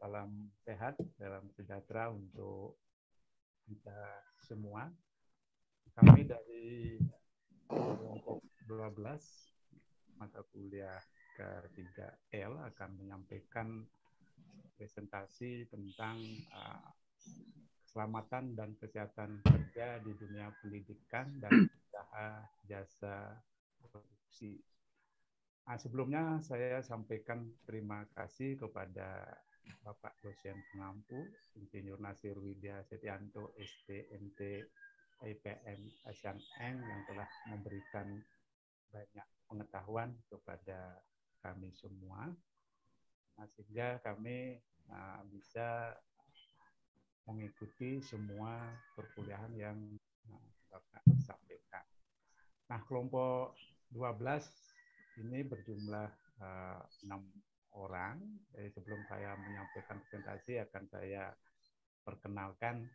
salam sehat, salam sejahtera untuk kita semua. Kami dari kelompok 12 mata kuliah K3L akan menyampaikan presentasi tentang keselamatan dan kesehatan kerja di dunia pendidikan dan usaha jasa produksi. Sebelumnya saya sampaikan terima kasih kepada Bapak dosen pengampu, Insinyur Nasir Widya Setianto, STMT IPM Asian Eng, yang telah memberikan banyak pengetahuan kepada kami semua, sehingga kami bisa mengikuti semua perkuliahan yang Bapak sampaikan. Nah, kelompok 12 ini berjumlah 6 orang. Jadi sebelum saya menyampaikan presentasi akan saya perkenalkan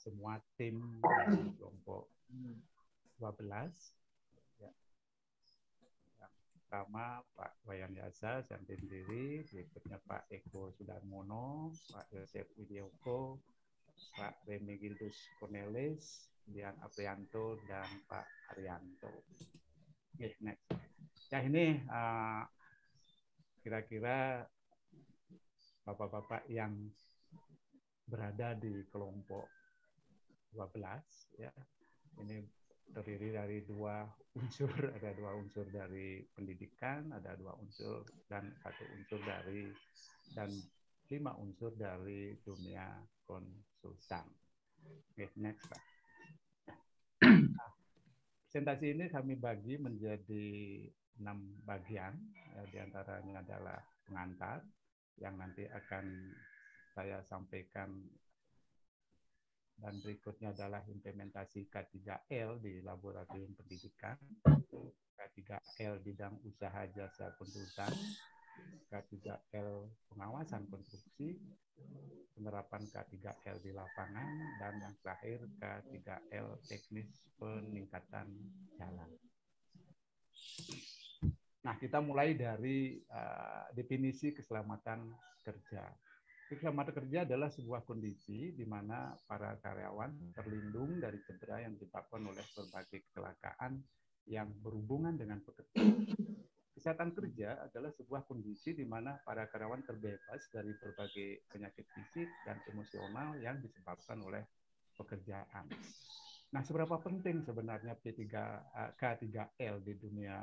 semua tim dari kelompok 12. Ya. Yang pertama Pak Wayan Yasa, saya sendiri, berikutnya Pak Eko Sudarmono, Pak Yosef Widioko, Pak Remigildus Cornelis, Dian Aprianto, dan Pak Arianto. Okay, next. Ya, ini kira-kira bapak-bapak yang berada di kelompok 12, ya. Ini terdiri dari 2 unsur, ada 2 unsur dari pendidikan, ada 2 unsur dan 1 unsur dari, dan 5 unsur dari dunia konsultan. Oke, next, Pak. Nah, presentasi ini kami bagi menjadi 6 bagian, ya, diantaranya adalah pengantar yang nanti akan saya sampaikan, dan berikutnya adalah implementasi K3L di laboratorium pendidikan, K3L bidang usaha jasa konsultan, K3L pengawasan konstruksi, penerapan K3L di lapangan, dan yang terakhir K3L teknis peningkatan jalan. Nah, kita mulai dari definisi keselamatan kerja. Keselamatan kerja adalah sebuah kondisi di mana para karyawan terlindung dari cedera yang disebabkan oleh berbagai kecelakaan yang berhubungan dengan pekerjaan. Kesehatan kerja adalah sebuah kondisi di mana para karyawan terbebas dari berbagai penyakit fisik dan emosional yang disebabkan oleh pekerjaan. Nah, seberapa penting sebenarnya K3L di dunia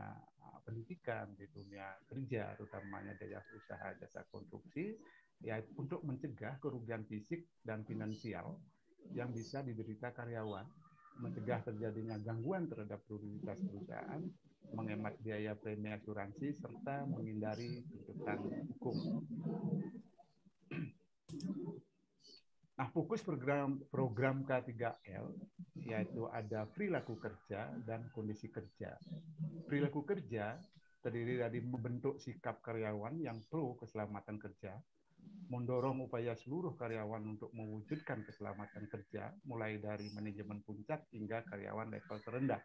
pendidikan, di dunia kerja, terutamanya dari usaha jasa konstruksi, ya, untuk mencegah kerugian fisik dan finansial yang bisa diderita karyawan, mencegah terjadinya gangguan terhadap produktivitas perusahaan, menghemat biaya premi asuransi, serta menghindari tuntutan hukum. Nah, fokus program K3L yaitu ada perilaku kerja dan kondisi kerja. Perilaku kerja terdiri dari membentuk sikap karyawan yang pro keselamatan kerja, mendorong upaya seluruh karyawan untuk mewujudkan keselamatan kerja, mulai dari manajemen puncak hingga karyawan level terendah,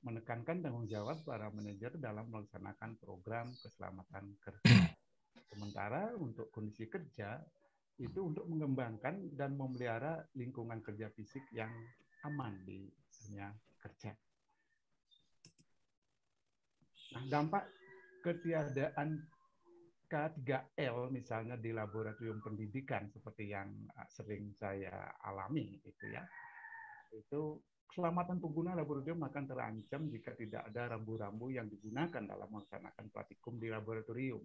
menekankan tanggung jawab para manajer dalam melaksanakan program keselamatan kerja. Sementara untuk kondisi kerja, itu untuk mengembangkan dan memelihara lingkungan kerja fisik yang aman di dunia kerja. Nah, dampak ketiadaan K3L misalnya di laboratorium pendidikan seperti yang sering saya alami itu, ya, itu keselamatan pengguna laboratorium akan terancam jika tidak ada rambu-rambu yang digunakan dalam melaksanakan praktikum di laboratorium.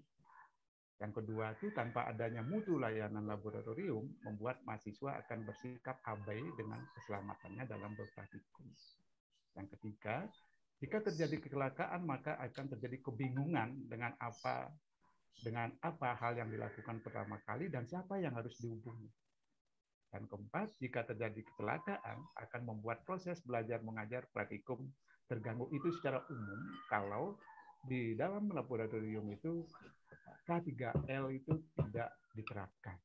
Yang kedua itu, tanpa adanya mutu layanan laboratorium, membuat mahasiswa akan bersikap abai dengan keselamatannya dalam berpraktikum. Yang ketiga, jika terjadi kecelakaan, maka akan terjadi kebingungan dengan apa hal yang dilakukan pertama kali dan siapa yang harus dihubungi. Dan keempat, jika terjadi kecelakaan, akan membuat proses belajar mengajar praktikum terganggu. Itu secara umum kalau di dalam laboratorium itu K3L itu tidak diterapkan.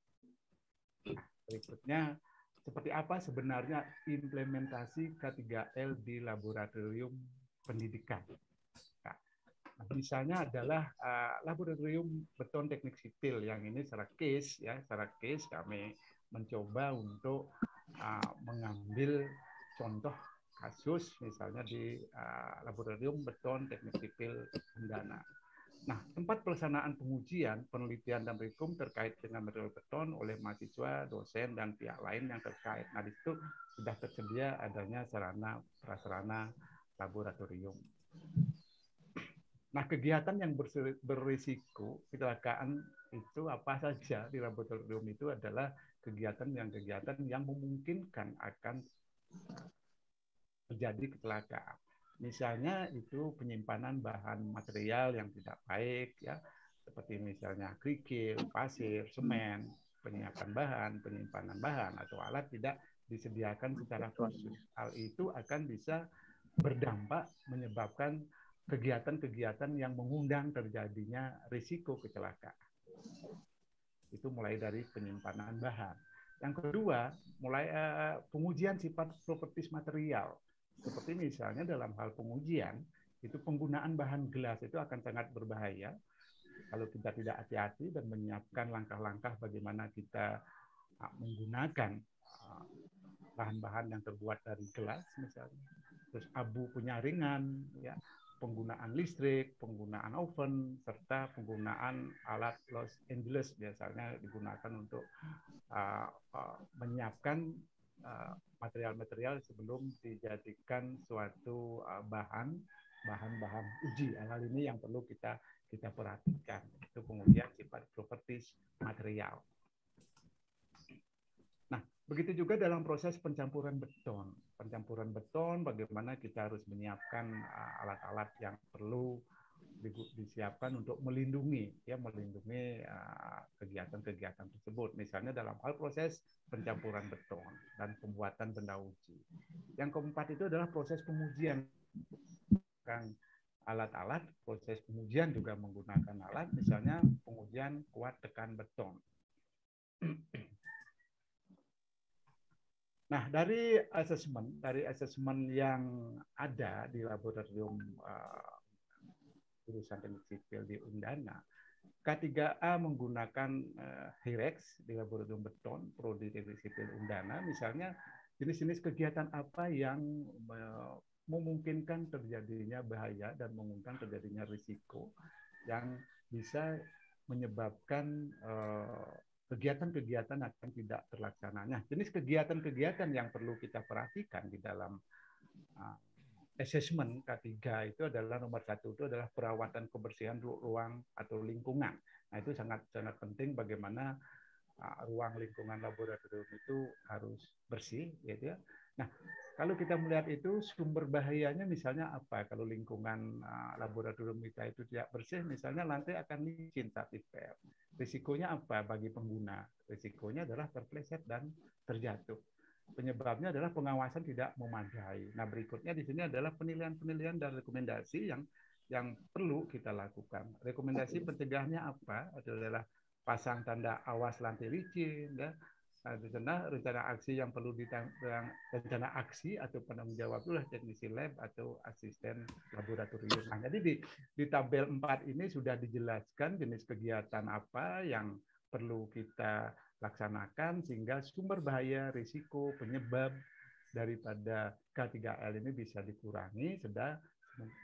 Nah, berikutnya, seperti apa sebenarnya implementasi K3L di laboratorium pendidikan? Nah, Misalnya adalah laboratorium beton teknik sipil yang ini secara case ya, secara case kami mencoba untuk mengambil contoh kasus misalnya di laboratorium beton teknik sipil Undana. Nah, tempat pelaksanaan pengujian, penelitian dan rekom terkait dengan material beton oleh mahasiswa, dosen dan pihak lain yang terkait. Nah, di situ sudah tersedia adanya sarana prasarana laboratorium. Nah, kegiatan yang berisiko kecelakaan itu apa saja di laboratorium itu adalah kegiatan yang memungkinkan akan terjadi kecelakaan. Misalnya itu penyimpanan bahan material yang tidak baik ya, seperti misalnya kerikil, pasir, semen, penyimpanan bahan atau alat tidak disediakan secara khusus. Hal itu akan bisa berdampak menyebabkan kegiatan-kegiatan yang mengundang terjadinya risiko kecelakaan. Itu mulai dari penyimpanan bahan. Yang kedua, mulai pengujian sifat propertis material. Seperti misalnya dalam hal pengujian, itu penggunaan bahan gelas itu akan sangat berbahaya kalau kita tidak hati-hati dan menyiapkan langkah-langkah bagaimana kita menggunakan bahan-bahan yang terbuat dari gelas misalnya. Terus abu penyaringan, ya, penggunaan listrik, penggunaan oven, serta penggunaan alat Los Angeles biasanya digunakan untuk menyiapkan material-material sebelum dijadikan suatu bahan-bahan uji. Hal ini yang perlu kita perhatikan. Itu pengujian sifat propertis material. Nah, begitu juga dalam proses pencampuran beton. Pencampuran beton, bagaimana kita harus menyiapkan alat-alat yang perlu disiapkan untuk melindungi kegiatan-kegiatan tersebut. Misalnya dalam hal proses pencampuran beton dan pembuatan benda uji. Yang keempat itu adalah proses pengujian. Alat-alat, proses pengujian juga menggunakan alat, misalnya pengujian kuat tekan beton. Nah, dari asesmen yang ada di laboratorium jurusan teknik sipil di Undana, K3A menggunakan HIREX di laboratorium beton, prodi teknik sipil Undana, misalnya jenis-jenis kegiatan apa yang memungkinkan terjadinya bahaya dan memungkinkan terjadinya risiko yang bisa menyebabkan kegiatan-kegiatan akan tidak terlaksananya. Jenis kegiatan-kegiatan yang perlu kita perhatikan di dalam assessment K3 itu adalah nomor satu itu adalah perawatan kebersihan ruang atau lingkungan. Nah, itu sangat penting bagaimana ruang lingkungan laboratorium itu harus bersih, gitu ya. Nah, kalau kita melihat itu sumber bahayanya misalnya apa? Kalau lingkungan laboratorium kita itu tidak bersih, misalnya lantai akan licin saat dipel. Risikonya apa bagi pengguna? Risikonya adalah terpleset dan terjatuh. Penyebabnya adalah pengawasan tidak memadai. Nah, berikutnya di sini adalah penilaian-penilaian dan rekomendasi yang perlu kita lakukan. Rekomendasi pencegahannya apa? Adalah pasang tanda awas lantai licin, ya. Rencana aksi yang perlu rencana aksi atau penanggung jawab itulah teknisi lab atau asisten laboratorium. Nah, jadi di tabel 4 ini sudah dijelaskan jenis kegiatan apa yang perlu kita laksanakan sehingga sumber bahaya, risiko, penyebab daripada K3L ini bisa dikurangi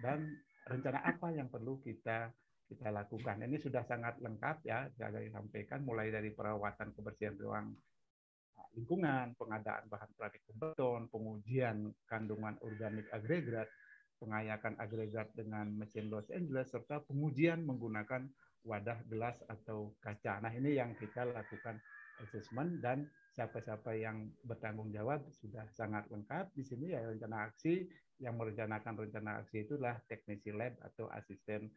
dan rencana apa yang perlu kita lakukan. Ini sudah sangat lengkap ya, saya sampaikan mulai dari perawatan kebersihan ruang lingkungan, pengadaan bahan plastik beton, pengujian kandungan organik agregat, pengayakan agregat dengan mesin Los Angeles, serta pengujian menggunakan wadah gelas atau kaca. Nah, ini yang kita lakukan assessment dan siapa-siapa yang bertanggung jawab sudah sangat lengkap. Di sini ya rencana aksi, yang merencanakan rencana aksi itulah teknisi lab atau asisten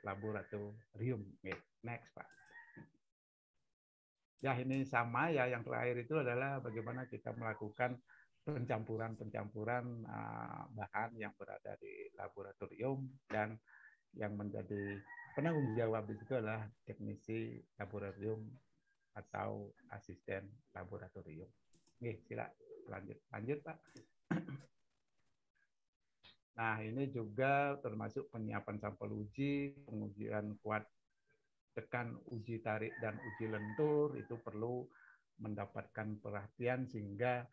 laboratorium. Next, Pak. Ya, ini sama ya, yang terakhir itu adalah bagaimana kita melakukan pencampuran bahan yang berada di laboratorium, dan yang menjadi penanggung jawab itu adalah teknisi laboratorium atau asisten laboratorium. Oke, silakan lanjut Pak. Nah, ini juga termasuk penyiapan sampel uji, pengujian kuat tekan, uji tarik, dan uji lentur itu perlu mendapatkan perhatian sehingga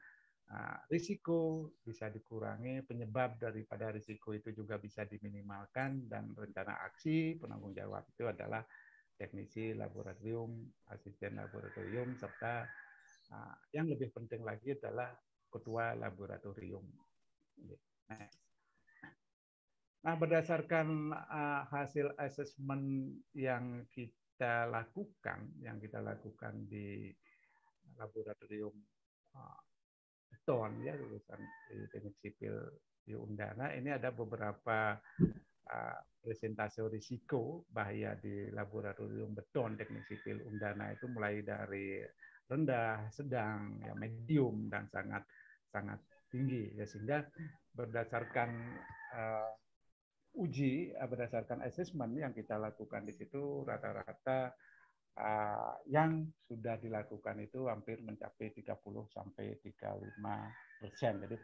risiko bisa dikurangi, penyebab daripada risiko itu juga bisa diminimalkan, dan rencana aksi penanggung jawab itu adalah teknisi laboratorium, asisten laboratorium, serta yang lebih penting lagi adalah ketua laboratorium. Nah, berdasarkan hasil asesmen yang kita lakukan di laboratorium beton ya, lulusan di teknik sipil di Undana, ini ada beberapa presentase risiko bahaya di laboratorium beton teknik sipil Undana itu mulai dari rendah, sedang, ya, medium, dan sangat sangat tinggi ya, sehingga berdasarkan berdasarkan asesmen yang kita lakukan di situ, rata-rata yang sudah dilakukan itu hampir mencapai 30-35%. Jadi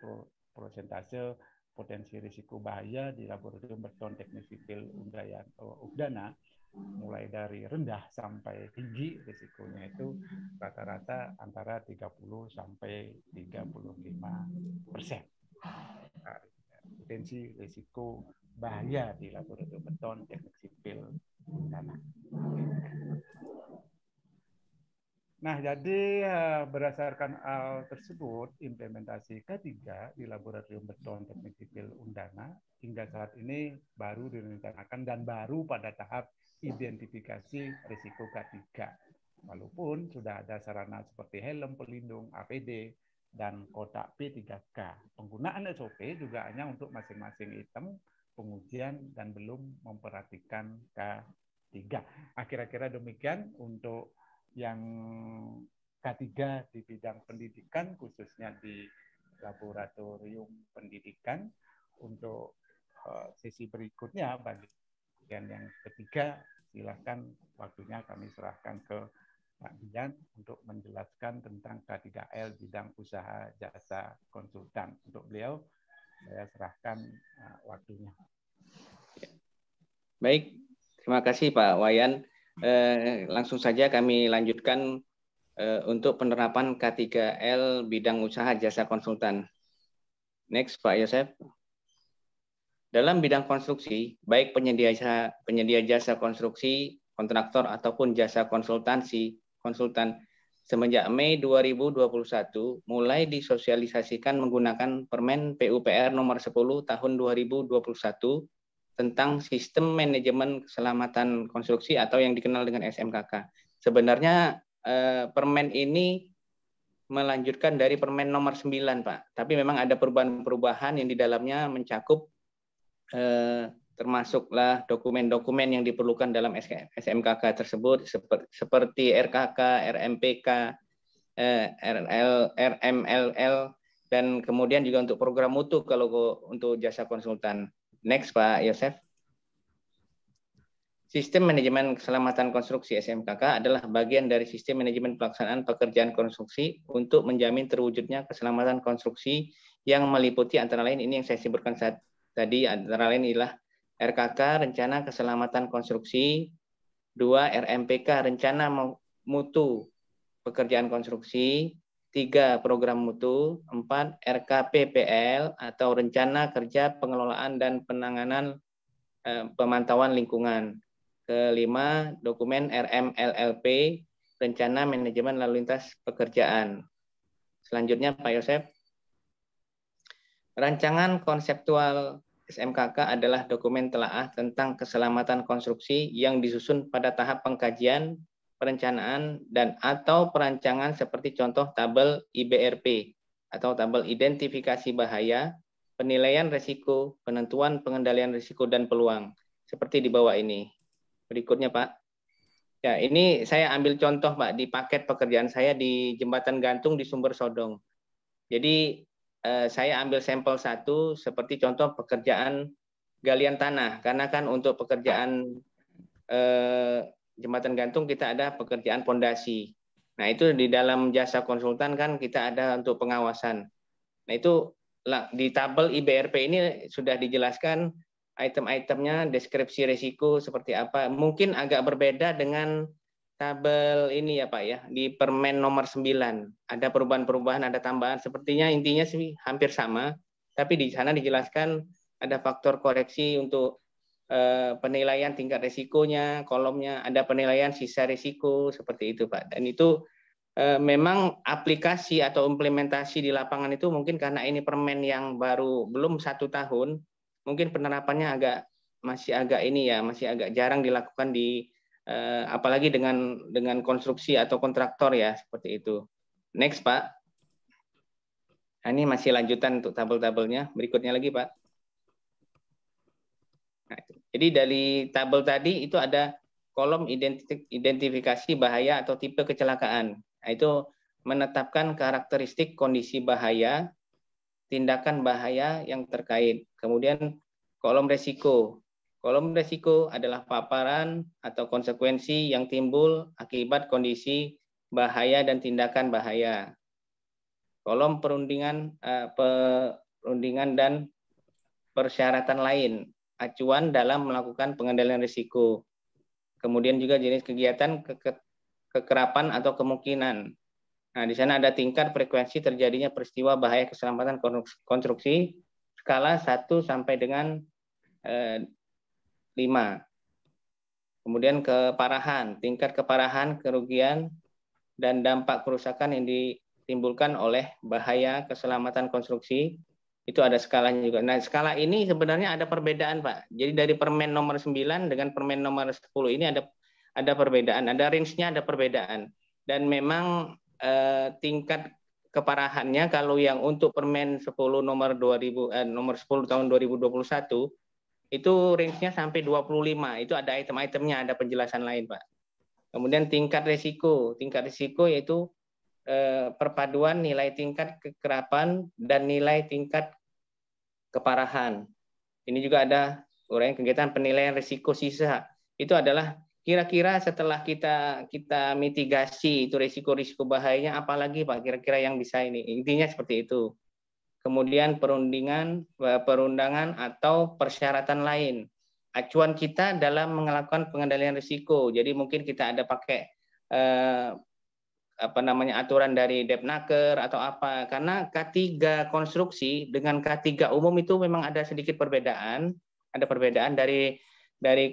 persentase potensi risiko bahaya di laboratorium beton teknik sipil Undana mulai dari rendah sampai tinggi risikonya itu rata-rata antara 30-35%. Potensi risiko bahaya di laboratorium beton teknik sipil Undana. Nah, jadi berdasarkan hal tersebut, implementasi K3 di laboratorium beton teknik sipil Undana hingga saat ini baru direncanakan dan baru pada tahap identifikasi risiko K3. Walaupun sudah ada sarana seperti helm pelindung, APD, dan kotak P3K. Penggunaan SOP juga hanya untuk masing-masing item pengujian dan belum memperhatikan K3. Kira-kira demikian untuk yang K3 di bidang pendidikan, khususnya di laboratorium pendidikan. Untuk sesi berikutnya, bagian yang ketiga, silakan waktunya kami serahkan ke Pak Dian untuk menjelaskan tentang K3L bidang usaha jasa konsultan. Untuk beliau, saya serahkan waktunya. Baik, terima kasih Pak Wayan. Langsung saja kami lanjutkan untuk penerapan K3L bidang usaha jasa konsultan. Next, Pak Yosef. Dalam bidang konstruksi, baik penyedia jasa konstruksi, kontraktor ataupun jasa konsultan, semenjak Mei 2021 mulai disosialisasikan menggunakan Permen PUPR nomor 10 tahun 2021 tentang sistem manajemen keselamatan konstruksi atau yang dikenal dengan SMKK. Sebenarnya permen ini melanjutkan dari Permen nomor 9, Pak. Tapi memang ada perubahan-perubahan yang di dalamnya mencakup termasuklah dokumen-dokumen yang diperlukan dalam SMKK tersebut seperti RKK, RMPK, RMLL, dan kemudian juga untuk program mutu kalau untuk jasa konsultan. Next, Pak Yosef. Sistem manajemen keselamatan konstruksi SMKK adalah bagian dari sistem manajemen pelaksanaan pekerjaan konstruksi untuk menjamin terwujudnya keselamatan konstruksi yang meliputi antara lain ini yang saya sebutkan tadi, antara lain ialah RKK, Rencana Keselamatan Konstruksi, 2. RMPK, Rencana Mutu Pekerjaan Konstruksi, 3. Program Mutu, 4. RKPPL atau Rencana Kerja Pengelolaan dan Penanganan Pemantauan Lingkungan. Kelima, dokumen RMLLP, Rencana Manajemen Lalu Lintas Pekerjaan. Selanjutnya, Pak Yosef. Rancangan konseptual SMKK adalah dokumen telaah tentang keselamatan konstruksi yang disusun pada tahap pengkajian, perencanaan, dan atau perancangan seperti contoh tabel IBRP atau tabel identifikasi bahaya, penilaian risiko, penentuan pengendalian risiko dan peluang, seperti di bawah ini. Berikutnya, Pak. Ya, ini saya ambil contoh, Pak, di paket pekerjaan saya di Jembatan Gantung di Sumber Sodong. Jadi, saya ambil sampel 1 seperti contoh pekerjaan galian tanah. Karena kan untuk pekerjaan Jembatan Gantung kita ada pekerjaan pondasi. Nah, itu di dalam jasa konsultan kan kita ada untuk pengawasan. Nah, itu di tabel IBRP ini sudah dijelaskan item-itemnya, deskripsi risiko seperti apa. Mungkin agak berbeda dengan tabel ini ya Pak ya, di Permen nomor 9. Ada perubahan-perubahan, ada tambahan. Sepertinya intinya sih hampir sama, tapi di sana dijelaskan ada faktor koreksi untuk penilaian tingkat risikonya, kolomnya, ada penilaian sisa risiko, seperti itu Pak. Dan itu memang aplikasi atau implementasi di lapangan itu mungkin karena ini permen yang baru belum 1 tahun, mungkin penerapannya masih agak jarang dilakukan apalagi dengan konstruksi atau kontraktor ya, seperti itu. Next Pak. Nah, ini masih lanjutan untuk tabel-tabelnya. Berikutnya lagi Pak. Nah, jadi dari tabel tadi itu ada kolom identifikasi bahaya atau tipe kecelakaan. Nah, itu menetapkan karakteristik kondisi bahaya, tindakan bahaya yang terkait. Kemudian kolom resiko. Kolom resiko adalah paparan atau konsekuensi yang timbul akibat kondisi bahaya dan tindakan bahaya. Kolom perundingan dan persyaratan lain, acuan dalam melakukan pengendalian risiko. Kemudian juga jenis kegiatan, kekerapan atau kemungkinan. Nah, di sana ada tingkat frekuensi terjadinya peristiwa bahaya keselamatan konstruksi skala 1 sampai dengan 5. Kemudian keparahan, tingkat keparahan, kerugian, dan dampak kerusakan yang ditimbulkan oleh bahaya keselamatan konstruksi. Itu ada skalanya juga. Nah, skala ini sebenarnya ada perbedaan, Pak. Jadi dari Permen nomor 9 dengan Permen nomor 10 ini ada perbedaan, ada range-nya, ada perbedaan. Dan memang tingkat keparahannya kalau yang untuk Permen 10 nomor 10 tahun 2021 itu range-nya sampai 25. Itu ada item-itemnya, ada penjelasan lain, Pak. Kemudian tingkat risiko yaitu perpaduan nilai tingkat kekerapan dan nilai tingkat keparahan. Ini juga ada uraian kegiatan penilaian risiko sisa. Itu adalah kira-kira setelah kita mitigasi itu risiko-risiko bahayanya, apalagi Pak kira-kira yang bisa ini. Intinya seperti itu. Kemudian perundangan atau persyaratan lain. Acuan kita dalam melakukan pengendalian risiko. Jadi mungkin kita ada pakai aturan dari Depnaker atau apa. Karena K3 konstruksi dengan K3 umum itu memang ada sedikit perbedaan. Ada perbedaan dari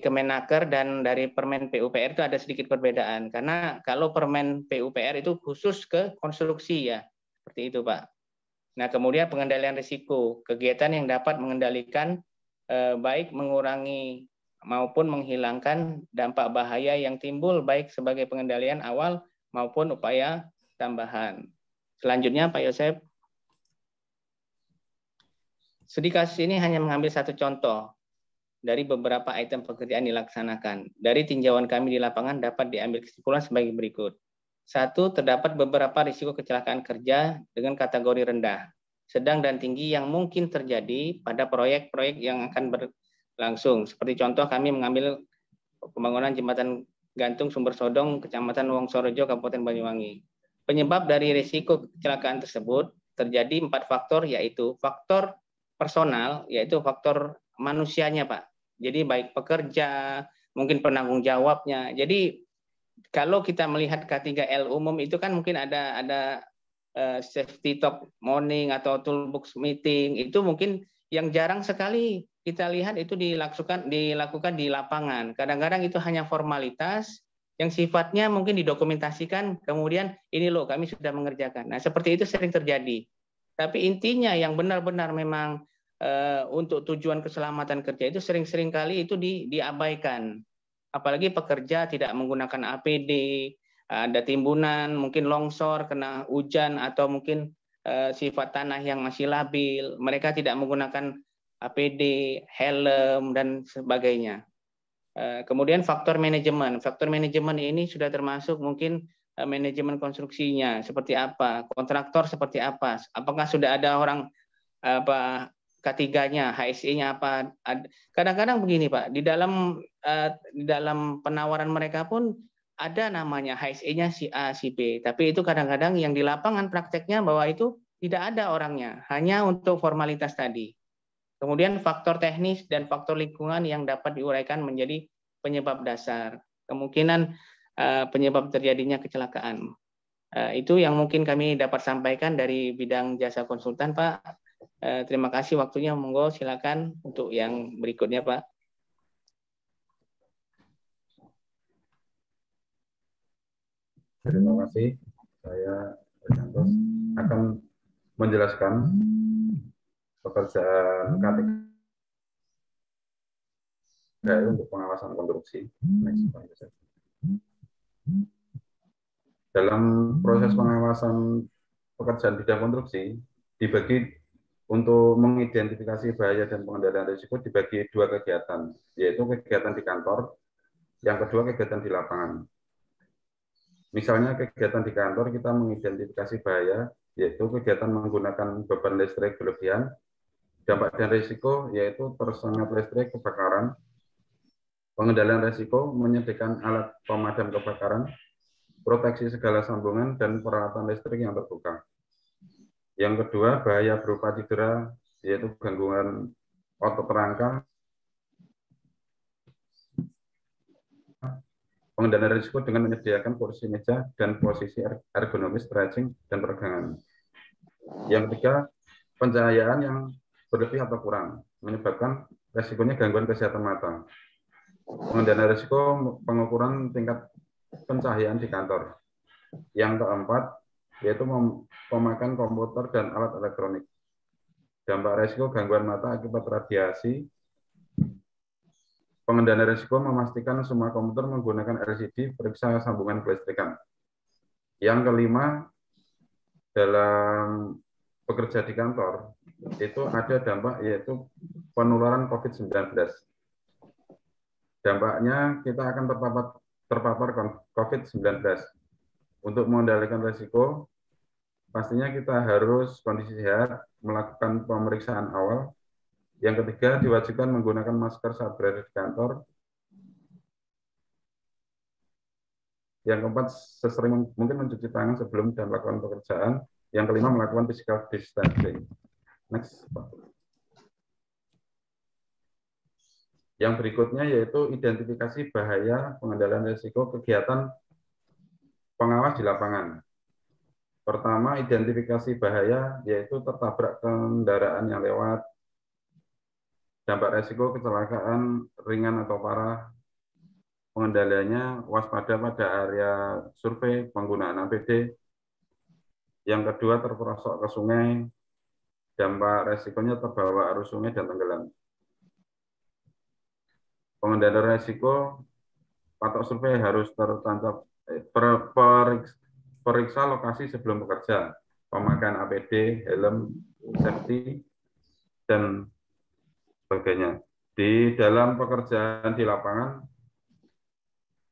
Kemenaker dan dari Permen PUPR itu ada sedikit perbedaan. Karena kalau Permen PUPR itu khusus ke konstruksi ya. Seperti itu Pak. Nah, kemudian pengendalian risiko, kegiatan yang dapat mengendalikan baik mengurangi maupun menghilangkan dampak bahaya yang timbul baik sebagai pengendalian awal maupun upaya tambahan. Selanjutnya Pak Yosep. Studi kasus ini hanya mengambil satu contoh dari beberapa item pekerjaan dilaksanakan. Dari tinjauan kami di lapangan dapat diambil kesimpulan sebagai berikut. 1. Terdapat beberapa risiko kecelakaan kerja dengan kategori rendah, sedang dan tinggi yang mungkin terjadi pada proyek-proyek yang akan berlangsung. Seperti contoh kami mengambil pembangunan jembatan gantung Sumber Sodong, Kecamatan Wongsorejo, Kabupaten Banyuwangi. Penyebab dari risiko kecelakaan tersebut terjadi 4 faktor, yaitu faktor personal, yaitu faktor manusianya Pak. Jadi baik pekerja, mungkin penanggung jawabnya. Jadi kalau kita melihat K3L umum itu kan mungkin ada safety top morning atau toolbox meeting, itu mungkin yang jarang sekali kita lihat itu dilakukan di lapangan. Kadang-kadang itu hanya formalitas yang sifatnya mungkin didokumentasikan, kemudian ini loh kami sudah mengerjakan. Nah, seperti itu sering terjadi. Tapi intinya yang benar-benar memang untuk tujuan keselamatan kerja itu sering-sering kali itu diabaikan. Apalagi pekerja tidak menggunakan APD, ada timbunan, mungkin longsor, kena hujan, atau mungkin sifat tanah yang masih labil. Mereka tidak menggunakan APD, helm, dan sebagainya. Kemudian faktor manajemen. Faktor manajemen ini sudah termasuk mungkin manajemen konstruksinya, seperti apa, kontraktor seperti apa, apakah sudah ada orang K3-nya, HSE-nya apa. Kadang-kadang begini Pak, di dalam penawaran mereka pun ada namanya HSE-nya si A, si B. Tapi itu kadang-kadang yang di lapangan prakteknya bahwa itu tidak ada orangnya, hanya untuk formalitas tadi. Kemudian faktor teknis dan faktor lingkungan yang dapat diuraikan menjadi penyebab dasar. Kemungkinan penyebab terjadinya kecelakaan. Itu yang mungkin kami dapat sampaikan dari bidang jasa konsultan, Pak. Terima kasih waktunya. Monggo silakan untuk yang berikutnya, Pak. Terima kasih. Saya Santos akan menjelaskan pekerjaan KTGL untuk pengawasan konstruksi. Next. Dalam proses pengawasan pekerjaan bidang konstruksi dibagi untuk mengidentifikasi bahaya dan pengendalian risiko dibagi dua kegiatan, yaitu kegiatan di kantor, yang kedua kegiatan di lapangan. Misalnya kegiatan di kantor kita mengidentifikasi bahaya, yaitu kegiatan menggunakan beban listrik berlebihan, dampak dan risiko yaitu tersengat listrik kebakaran, pengendalian risiko menyediakan alat pemadam kebakaran, proteksi segala sambungan dan peralatan listrik yang terbuka. Yang kedua bahaya berupa cedera, yaitu gangguan otot rangka, pengendalian risiko dengan menyediakan kursi meja dan posisi ergonomis, stretching, dan peregangan. Yang ketiga, pencahayaan yang berlebih atau kurang, menyebabkan risikonya gangguan kesehatan mata. Pengendalian risiko pengukuran tingkat pencahayaan di kantor. Yang keempat, yaitu pemakaian komputer dan alat elektronik. Dampak risiko gangguan mata akibat radiasi. Pengendalian risiko memastikan semua komputer menggunakan LCD, periksa sambungan kelistrikan. Yang kelima, dalam bekerja di kantor, itu ada dampak yaitu penularan COVID-19. Dampaknya kita akan terpapar COVID-19. Untuk mengendalikan risiko, pastinya kita harus kondisi sehat, melakukan pemeriksaan awal. Yang ketiga, diwajibkan menggunakan masker saat berada di kantor. Yang keempat, sesering mungkin mencuci tangan sebelum dan melakukan pekerjaan. Yang kelima, melakukan physical distancing. Next. Yang berikutnya yaitu identifikasi bahaya pengendalian risiko kegiatan pengawas di lapangan. Pertama, identifikasi bahaya yaitu tertabrak kendaraan yang lewat, dampak risiko kecelakaan ringan atau parah, pengendaliannya waspada pada area survei, penggunaan APD. Yang kedua, terperosok ke sungai, dampak risikonya terbawa arus sungai dan tenggelam. Pengendalian risiko, patok survei harus tertancap, periksa lokasi sebelum bekerja, pemakaian APD, helm, safety, dan sebagainya. Di dalam pekerjaan di lapangan,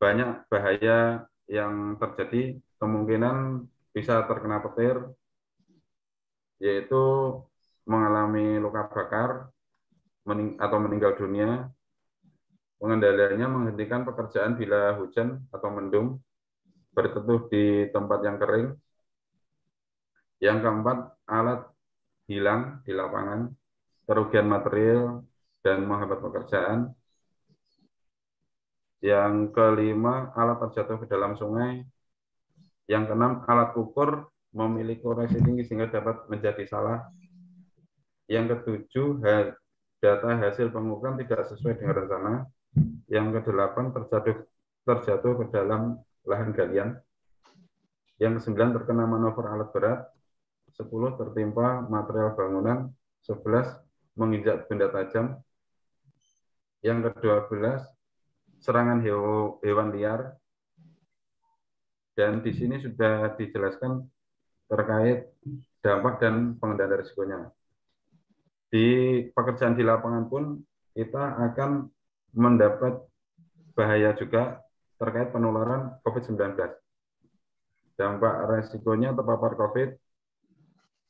banyak bahaya yang terjadi, kemungkinan bisa terkena petir, yaitu mengalami luka bakar atau meninggal dunia. Pengendaliannya menghentikan pekerjaan bila hujan atau mendung, berteduh di tempat yang kering. Yang keempat, alat hilang di lapangan, kerugian material, dan menghambat pekerjaan. Yang kelima, alat terjatuh ke dalam sungai. Yang keenam, alat ukur memiliki koreksi tinggi sehingga dapat menjadi salah. Yang ketujuh, data hasil pengukuran tidak sesuai dengan rencana. Yang kedelapan, terjatuh ke dalam lahan galian. Yang kesembilan, terkena manuver alat berat. 10, tertimpa material bangunan. 11, menginjak benda tajam. Yang ke-12, serangan hewan liar. Dan di sini sudah dijelaskan terkait dampak dan pengendalian risikonya. Di pekerjaan di lapangan pun kita akan mendapat bahaya juga terkait penularan COVID-19. Dampak risikonya terpapar COVID,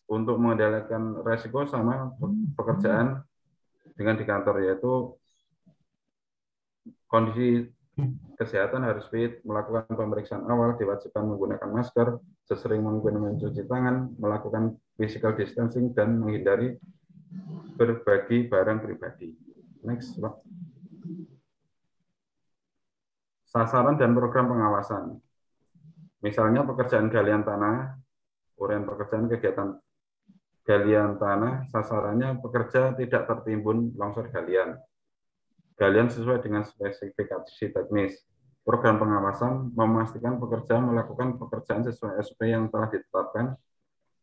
untuk mengendalikan risiko sama pekerjaan dengan di kantor, yaitu kondisi kesehatan harus fit, melakukan pemeriksaan awal, diwajibkan menggunakan masker, sesering mungkin mencuci tangan, melakukan physical distancing, dan menghindari berbagi barang pribadi. Next, Pak. Sasaran dan program pengawasan. Misalnya pekerjaan galian tanah, uraian pekerjaan kegiatan galian tanah, sasarannya pekerja tidak tertimbun longsor galian. Galian sesuai dengan spesifikasi teknis. Program pengawasan memastikan pekerja melakukan pekerjaan sesuai SOP yang telah ditetapkan.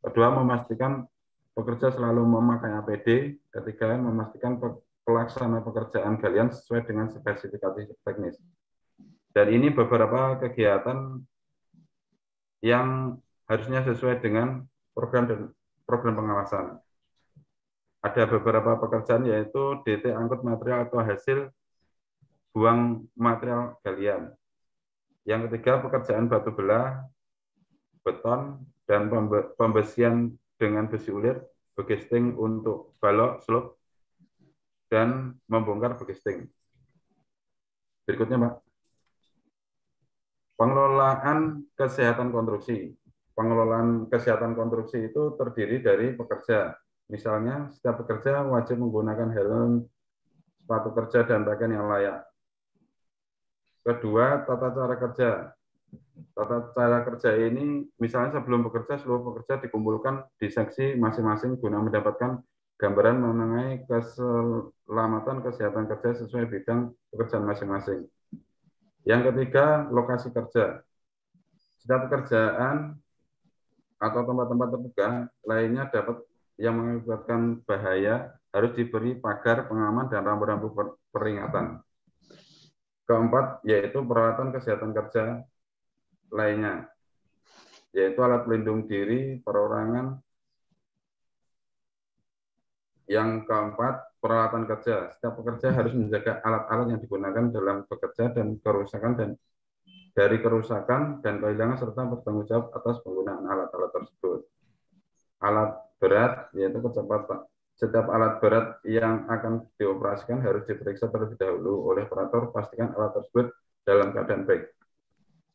Kedua, memastikan pekerja selalu memakai APD. Ketiga, memastikan pelaksana pekerjaan galian sesuai dengan spesifikasi teknis. Dan ini beberapa kegiatan yang harusnya sesuai dengan program pengawasan. Ada beberapa pekerjaan yaitu DT angkut material atau hasil buang material galian. Yang ketiga, pekerjaan batu belah, beton, dan pembesian dengan besi ulir, begesting untuk balok, slope, dan membongkar begesting. Berikutnya, Pak. Pengelolaan kesehatan konstruksi. Pengelolaan kesehatan konstruksi itu terdiri dari pekerja. Misalnya, setiap pekerja wajib menggunakan helm, sepatu kerja, dan pakaian yang layak. Kedua, tata cara kerja. Tata cara kerja ini, misalnya sebelum bekerja, seluruh pekerja dikumpulkan di seksi masing-masing guna mendapatkan gambaran mengenai keselamatan kesehatan kerja sesuai bidang pekerjaan masing-masing. Yang ketiga, lokasi kerja. Setiap pekerjaan atau tempat-tempat terbuka lainnya dapat yang mengakibatkan bahaya harus diberi pagar pengaman dan rambu-rambu peringatan. Keempat, yaitu peralatan kesehatan kerja lainnya, yaitu alat pelindung diri, perorangan. Yang keempat, peralatan kerja. Setiap pekerja harus menjaga alat-alat yang digunakan dalam bekerja dan kerusakan dan kehilangan serta bertanggung jawab atas penggunaan alat-alat tersebut. Alat berat, yaitu kecepatan. Setiap alat berat yang akan dioperasikan harus diperiksa terlebih dahulu oleh operator, pastikan alat tersebut dalam keadaan baik.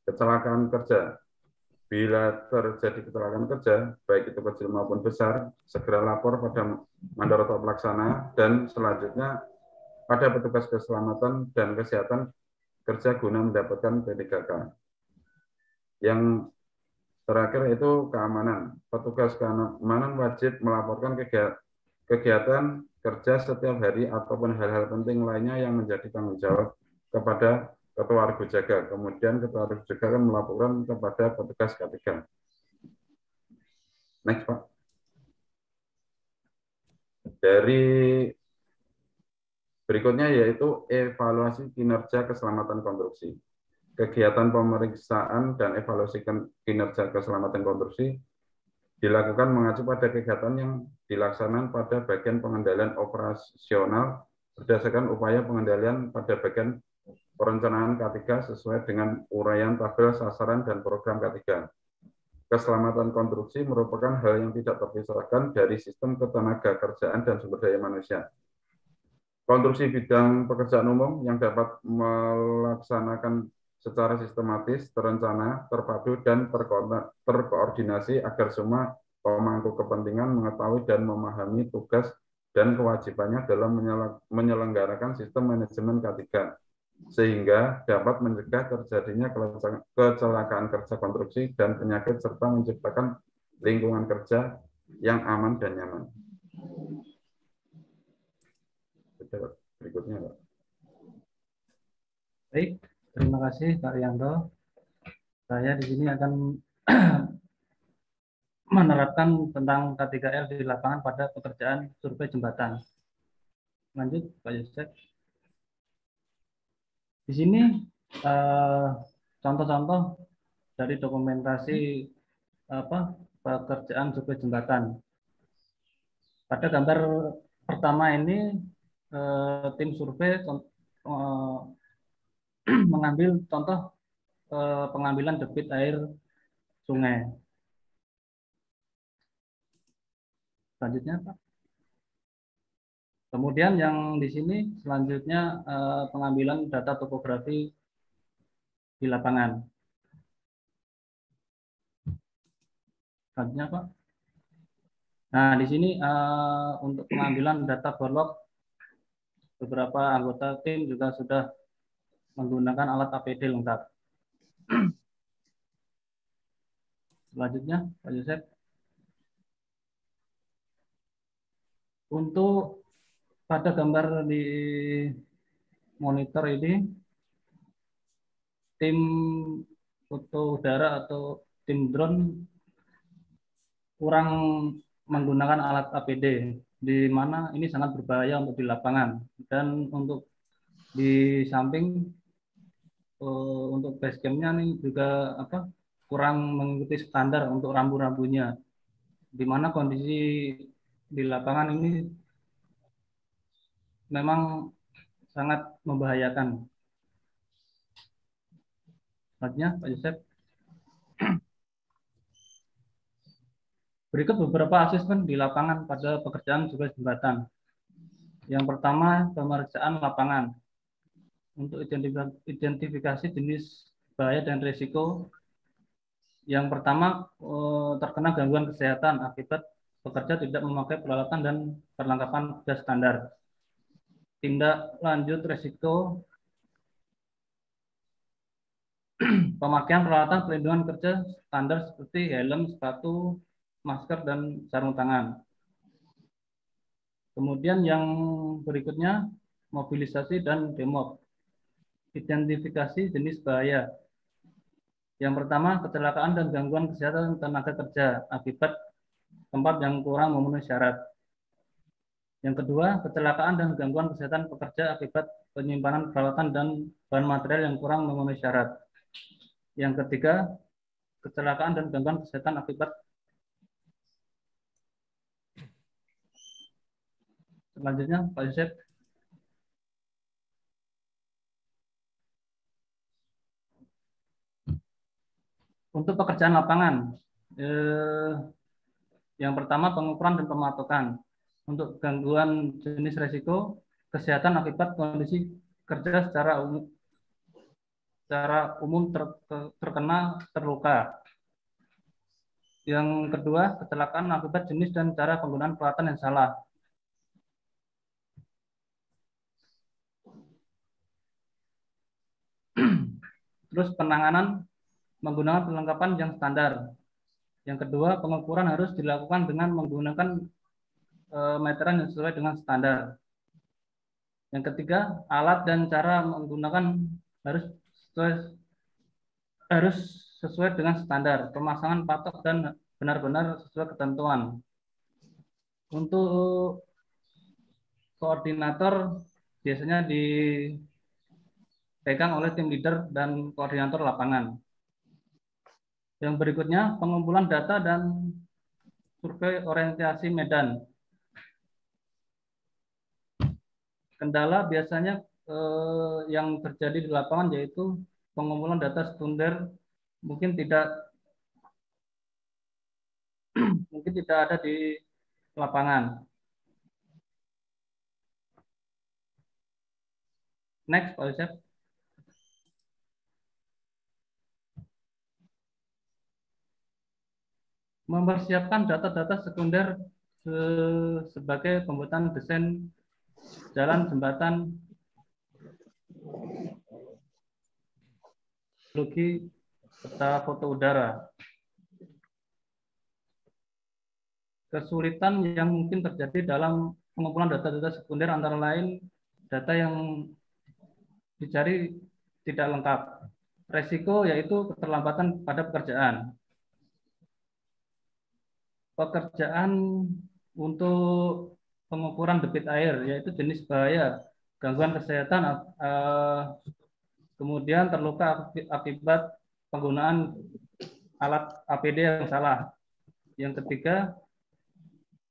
Kecelakaan kerja. Bila terjadi kecelakaan kerja, baik itu kecil maupun besar, segera lapor pada mandor atau pelaksana, dan selanjutnya pada petugas keselamatan dan kesehatan kerja guna mendapatkan P3K. Yang terakhir itu keamanan. Petugas keamanan wajib melaporkan kegiatan kerja setiap hari ataupun hal-hal penting lainnya yang menjadi tanggung jawab kepada Ketua Regu Jaga. Kemudian Ketua Regu Jaga akan melaporkan kepada petugas K3. Next, Pak. Dari berikutnya yaitu evaluasi kinerja keselamatan konstruksi. Kegiatan pemeriksaan dan evaluasi kinerja keselamatan konstruksi dilakukan mengacu pada kegiatan yang dilaksanakan pada bagian pengendalian operasional berdasarkan upaya pengendalian pada bagian perencanaan K3 sesuai dengan uraian tabel sasaran dan program K3. Keselamatan konstruksi merupakan hal yang tidak terpisahkan dari sistem ketenaga kerjaan dan sumber daya manusia. Konstruksi bidang pekerjaan umum yang dapat melaksanakan secara sistematis, terencana, terpadu, dan terkoordinasi agar semua pemangku kepentingan mengetahui dan memahami tugas dan kewajibannya dalam menyelenggarakan sistem manajemen K3, sehingga dapat mencegah terjadinya kecelakaan kerja konstruksi dan penyakit serta menciptakan lingkungan kerja yang aman dan nyaman. Berikutnya, Pak. Baik. Terima kasih Pak Rianto. Saya di sini akan menerapkan tentang K3L di lapangan pada pekerjaan survei jembatan. Lanjut Pak Yusef. Di sini contoh-contoh dari dokumentasi pekerjaan survei jembatan. Pada gambar pertama ini tim survei mengambil contoh pengambilan debit air sungai. Selanjutnya, Pak. Kemudian yang di sini selanjutnya pengambilan data topografi di lapangan. Selanjutnya, Pak. Nah, di sini untuk pengambilan data borlog, beberapa anggota tim juga sudah menggunakan alat APD lengkap. Selanjutnya, Pak Yosef. Untuk pada gambar di monitor ini, tim foto udara atau tim drone kurang menggunakan alat APD, di mana ini sangat berbahaya untuk di lapangan. Dan untuk di samping untuk basecamp-nya nih juga kurang mengikuti standar untuk rambu-rambunya, di mana kondisi di lapangan ini memang sangat membahayakan. Selanjutnya, Pak Yosef. Berikut beberapa asesmen di lapangan pada pekerjaan survei jembatan. Yang pertama, pemeriksaan lapangan. Untuk identifikasi jenis bahaya dan risiko. Yang pertama, terkena gangguan kesehatan akibat pekerja tidak memakai peralatan dan perlengkapan kerja standar. Tindak lanjut risiko, pemakaian peralatan pelindungan kerja standar seperti helm, sepatu, masker, dan sarung tangan. Kemudian yang berikutnya, mobilisasi dan demob. Identifikasi jenis bahaya. Yang pertama, kecelakaan dan gangguan kesehatan tenaga kerja akibat tempat yang kurang memenuhi syarat. Yang kedua, kecelakaan dan gangguan kesehatan pekerja akibat penyimpanan peralatan dan bahan material yang kurang memenuhi syarat. Yang ketiga, kecelakaan dan gangguan kesehatan akibat selanjutnya, Pak Yosef. Untuk pekerjaan lapangan, yang pertama pengukuran dan pematokan. Untuk gangguan jenis risiko kesehatan akibat kondisi kerja secara umum terkena terluka. Yang kedua, kecelakaan akibat jenis dan cara penggunaan peralatan yang salah. Terus penanganan menggunakan perlengkapan yang standar. Yang kedua, pengukuran harus dilakukan dengan menggunakan meteran yang sesuai dengan standar. Yang ketiga, alat dan cara menggunakan harus sesuai dengan standar. Pemasangan patok dan benar-benar sesuai ketentuan. Untuk koordinator biasanya dipegang oleh tim leader dan koordinator lapangan. Yang berikutnya, pengumpulan data dan survei orientasi medan. Kendala biasanya yang terjadi di lapangan yaitu pengumpulan data sekunder mungkin tidak ada di lapangan. Next, Pak Yosef. Mempersiapkan data-data sekunder sebagai pembuatan desain jalan, jembatan, logi, peta foto udara. Kesulitan yang mungkin terjadi dalam pengumpulan data-data sekunder antara lain data yang dicari tidak lengkap. Resiko yaitu keterlambatan pada pekerjaan. Pekerjaan untuk pengukuran debit air, yaitu jenis bahaya, gangguan kesehatan, kemudian terluka akibat penggunaan alat APD yang salah. Yang ketiga,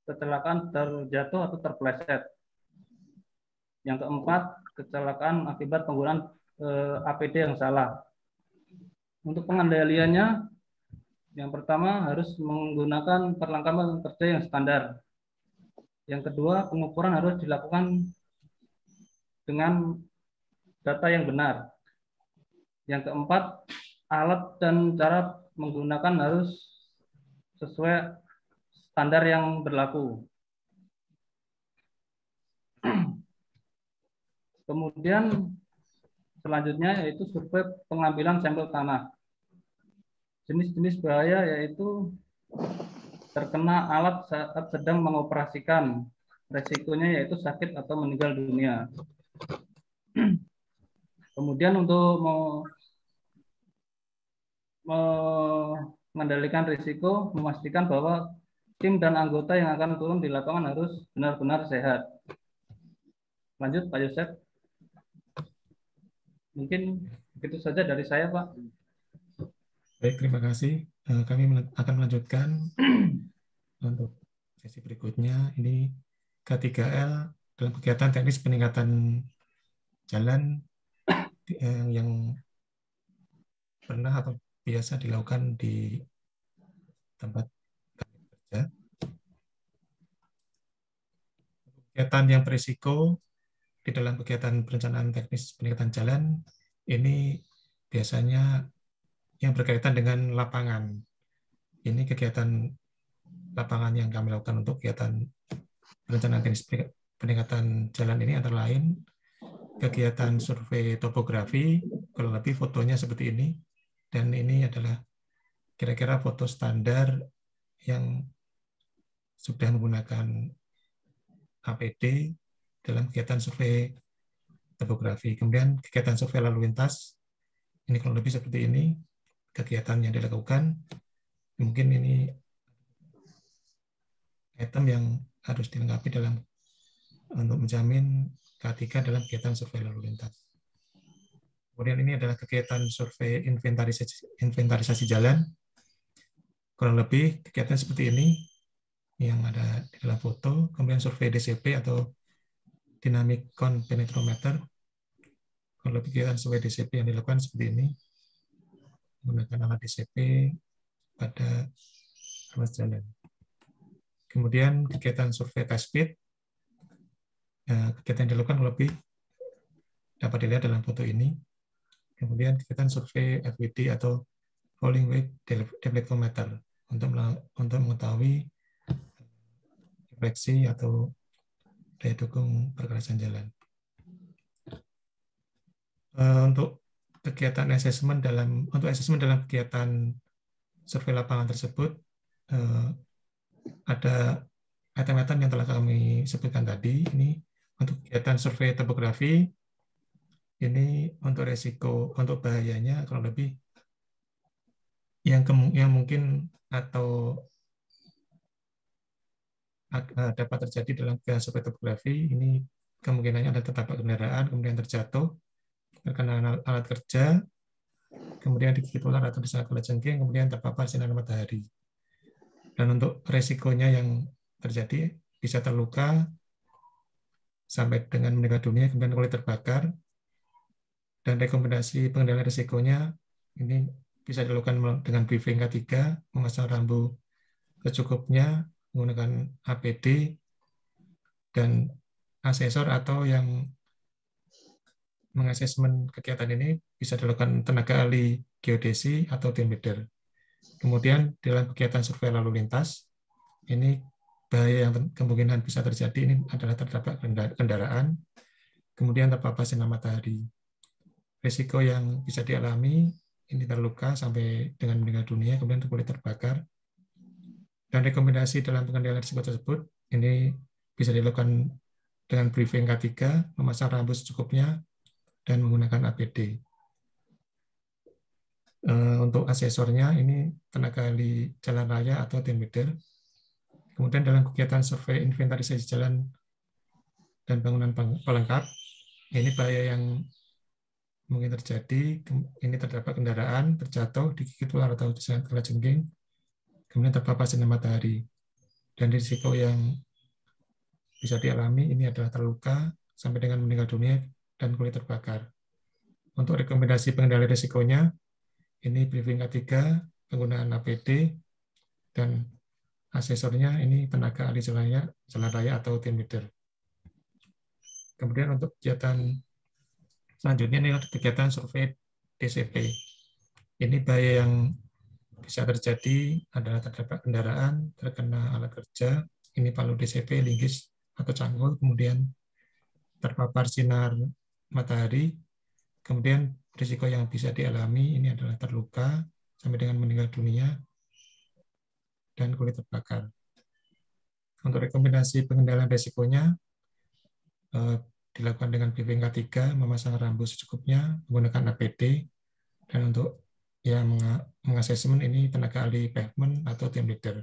kecelakaan terjatuh atau terpeleset. Yang keempat, kecelakaan akibat penggunaan APD yang salah. Untuk pengendaliannya, yang pertama harus menggunakan perlengkapan kerja yang standar. Yang kedua, pengukuran harus dilakukan dengan data yang benar. Yang keempat, alat dan cara menggunakan harus sesuai standar yang berlaku. Kemudian selanjutnya yaitu survei pengambilan sampel tanah. Jenis-jenis bahaya yaitu terkena alat saat sedang mengoperasikan. Resikonya yaitu sakit atau meninggal dunia. Kemudian untuk mengendalikan risiko, memastikan bahwa tim dan anggota yang akan turun di lapangan harus benar-benar sehat. Lanjut Pak Yosef. Mungkin begitu saja dari saya, Pak. Baik, terima kasih. Kami akan melanjutkan untuk sesi berikutnya. Ini K3L dalam kegiatan teknis peningkatan jalan yang pernah atau biasa dilakukan di tempat kerja. Kegiatan yang berisiko di dalam kegiatan perencanaan teknis peningkatan jalan ini biasanya yang berkaitan dengan lapangan. Ini kegiatan lapangan yang kami lakukan untuk kegiatan perencanaan teknis peningkatan jalan ini antara lain kegiatan survei topografi, kalau lebih fotonya seperti ini, dan ini adalah kira-kira foto standar yang sudah menggunakan APD dalam kegiatan survei topografi. Kemudian kegiatan survei lalu lintas, ini kalau lebih seperti ini, kegiatan yang dilakukan, mungkin ini item yang harus dilengkapi dalam untuk menjamin K3 dalam kegiatan survei lalu lintas. Kemudian ini adalah kegiatan survei inventarisasi jalan. Kurang lebih kegiatan seperti ini yang ada di dalam foto. Kemudian survei DCP atau Dynamic Count Penetrometer. Kurang lebih kegiatan survei DCP yang dilakukan seperti ini. Menggunakan alat DCP pada ruas jalan. Kemudian kegiatan survei K-Speed. Kegiatan yang dilakukan lebih dapat dilihat dalam foto ini. Kemudian kegiatan survei FWD atau Falling Weight Deflectometer untuk mengetahui refleksi atau daya dukung perkerasan jalan. Untuk kegiatan asesmen dalam kegiatan survei lapangan tersebut ada item-item yang telah kami sebutkan tadi. Ini untuk kegiatan survei topografi, ini untuk resiko, untuk bahayanya kurang lebih yang mungkin atau dapat terjadi dalam kegiatan survei topografi, ini kemungkinannya ada tertabrak kendaraan, kemudian terjatuh, terkena alat kerja, kemudian digigit ular atau diserang kalajengking, kemudian terpapar sinar matahari. Dan untuk resikonya yang terjadi bisa terluka sampai dengan meninggal dunia, kemudian kulit terbakar. Dan rekomendasi pengendalian risikonya ini bisa dilakukan dengan briefing K3, memasang rambu secukupnya, menggunakan APD, dan asesor atau yang mengasesmen kegiatan ini bisa dilakukan tenaga ahli geodesi atau team leader. Kemudian dalam kegiatan survei lalu lintas, ini bahaya yang kemungkinan bisa terjadi ini adalah tertabrak kendaraan, kemudian terpapar sinar matahari. Risiko yang bisa dialami ini terluka sampai dengan meninggal dunia, kemudian kulit terbakar. Dan rekomendasi dalam pengendalian risiko tersebut ini bisa dilakukan dengan briefing K3, memasang rambu secukupnya, dan menggunakan APD. Untuk asesornya ini tenaga ahli jalan raya atau team leader. Kemudian dalam kegiatan survei inventarisasi jalan dan bangunan pelengkap, ini bahaya yang mungkin terjadi, ini terdapat kendaraan terjatuh, digigit ular atau diserang kalajengking, kemudian terpapar sinar matahari. Dan risiko yang bisa dialami ini adalah terluka sampai dengan meninggal dunia dan kulit terbakar. Untuk rekomendasi pengendalian risikonya, ini briefing K3, penggunaan APD, dan asesornya ini tenaga ahli jalan raya atau team leader. Kemudian untuk kegiatan selanjutnya ini adalah kegiatan survei DCP. Ini bahaya yang bisa terjadi adalah terdapat kendaraan terkena alat kerja, ini palu DCP, linggis atau cangkul, kemudian terpapar sinar matahari, kemudian risiko yang bisa dialami ini adalah terluka sampai dengan meninggal dunia dan kulit terbakar. Untuk rekomendasi pengendalian risikonya dilakukan dengan BPNK 3, memasang rambu secukupnya, menggunakan APD, dan untuk yang mengasesmen ini tenaga ahli pavement atau team leader.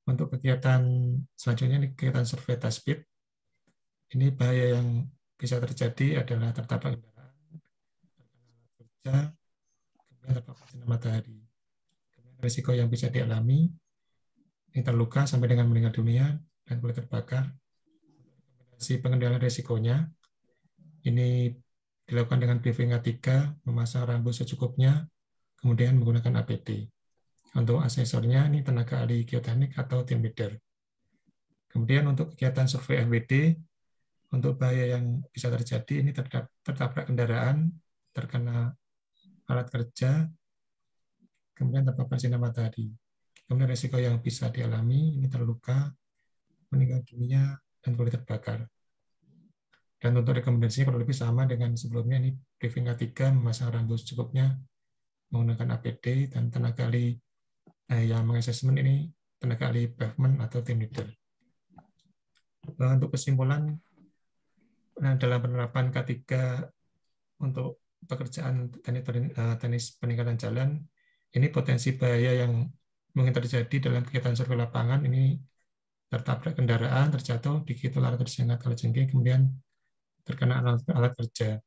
Untuk kegiatan selanjutnya, kegiatan survei task speed. Ini bahaya yang bisa terjadi adalah tertabrak kendaraan, kerja, kemudian terpapar sinar matahari. Kemudian risiko yang bisa dialami, ini terluka sampai dengan meninggal dunia dan kulit terbakar. Si pengendalian risikonya, ini dilakukan dengan briefing 3, memasang rambu secukupnya, kemudian menggunakan APD. Untuk asesornya, ini tenaga ahli geoteknik atau tim leader. Kemudian untuk kegiatan survei FWD, untuk bahaya yang bisa terjadi, ini tertabrak kendaraan, terkena alat kerja, kemudian terpapar sinar matahari. Kemudian risiko yang bisa dialami, ini terluka, meninggal dunia, dan kulit terbakar. Dan untuk rekomendasinya kurang lebih sama dengan sebelumnya, ini briefing 3, memasang rambu secukupnya, menggunakan APD, dan tenaga ahli yang mengasesmen ini tenaga ahli pavement atau team leader. Untuk kesimpulan, dalam penerapan K3 untuk pekerjaan teknis peningkatan jalan, ini potensi bahaya yang mungkin terjadi dalam kegiatan survei lapangan, ini tertabrak kendaraan, terjatuh, digigit ular tersengat kalajengking, kemudian terkena alat kerja.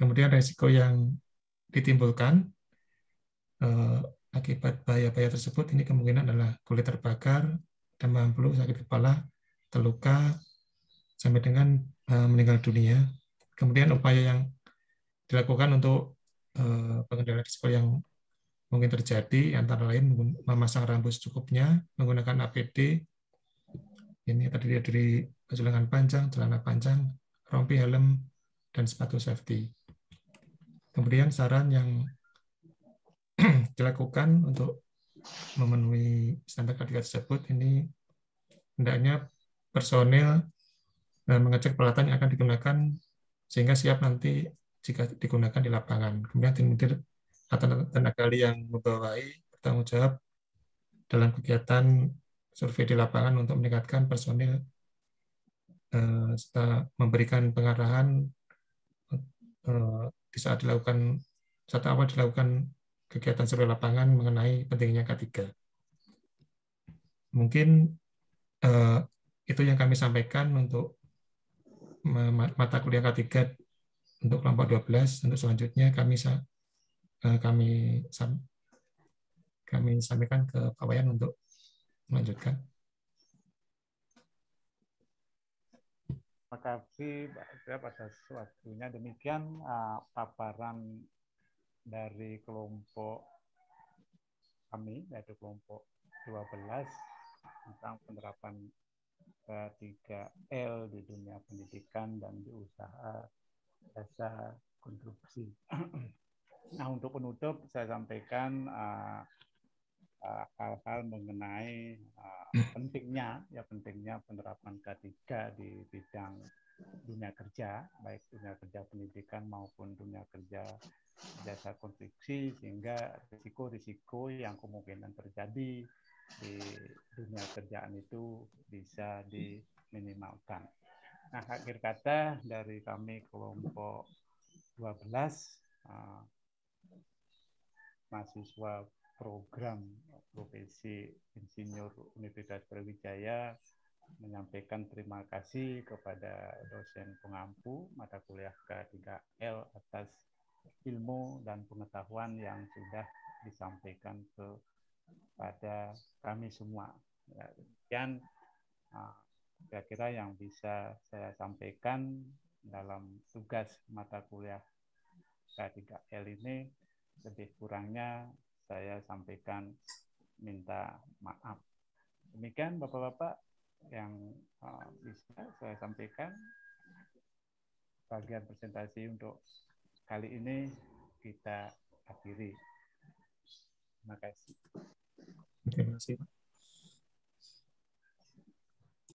Kemudian risiko yang ditimbulkan akibat bahaya-bahaya tersebut, ini kemungkinan adalah kulit terbakar, demam flu, sakit kepala, terluka, sampai dengan meninggal dunia. Kemudian upaya yang dilakukan untuk pengendalian risiko yang mungkin terjadi, antara lain memasang rambu secukupnya, menggunakan APD, ini terdiri dari baju lengan panjang, celana panjang, rompi, helm, dan sepatu safety. Kemudian saran yang dilakukan untuk memenuhi standar K3 tersebut, ini hendaknya personil mengecek peralatan yang akan digunakan sehingga siap nanti jika digunakan di lapangan. Kemudian tim leader atau tenaga ahli yang membawai bertanggung jawab dalam kegiatan survei di lapangan untuk meningkatkan personil serta memberikan pengarahan di saat awal dilakukan kegiatan survei lapangan mengenai pentingnya K3. Mungkin itu yang kami sampaikan untuk mata kuliah K3 untuk kelompok 12. Untuk selanjutnya kami sampaikan ke Pak Wayan untuk melanjutkan. Terima kasih Pak Jeff atas waktunya. Demikian paparan dari kelompok kami, yaitu kelompok 12 tentang penerapan K3L di dunia pendidikan dan di usaha jasa konstruksi. Nah, untuk penutup saya sampaikan hal-hal mengenai pentingnya penerapan K3 di bidang dunia kerja, baik dunia kerja pendidikan maupun dunia kerja jasa konstruksi, sehingga risiko-risiko yang kemungkinan terjadi di dunia kerjaan itu bisa diminimalkan. Nah, akhir kata dari kami kelompok 12 mahasiswa program profesi Insinyur Universitas Brawijaya menyampaikan terima kasih kepada dosen pengampu mata kuliah K3L atas ilmu dan pengetahuan yang sudah disampaikan kepada kami semua. Ya, demikian kira-kira yang bisa saya sampaikan dalam tugas mata kuliah K3L ini. Lebih kurangnya saya sampaikan minta maaf. Demikian Bapak-Bapak yang bisa saya sampaikan bagian presentasi untuk kali ini kita akhiri. Terima kasih. Terima kasih, Pak.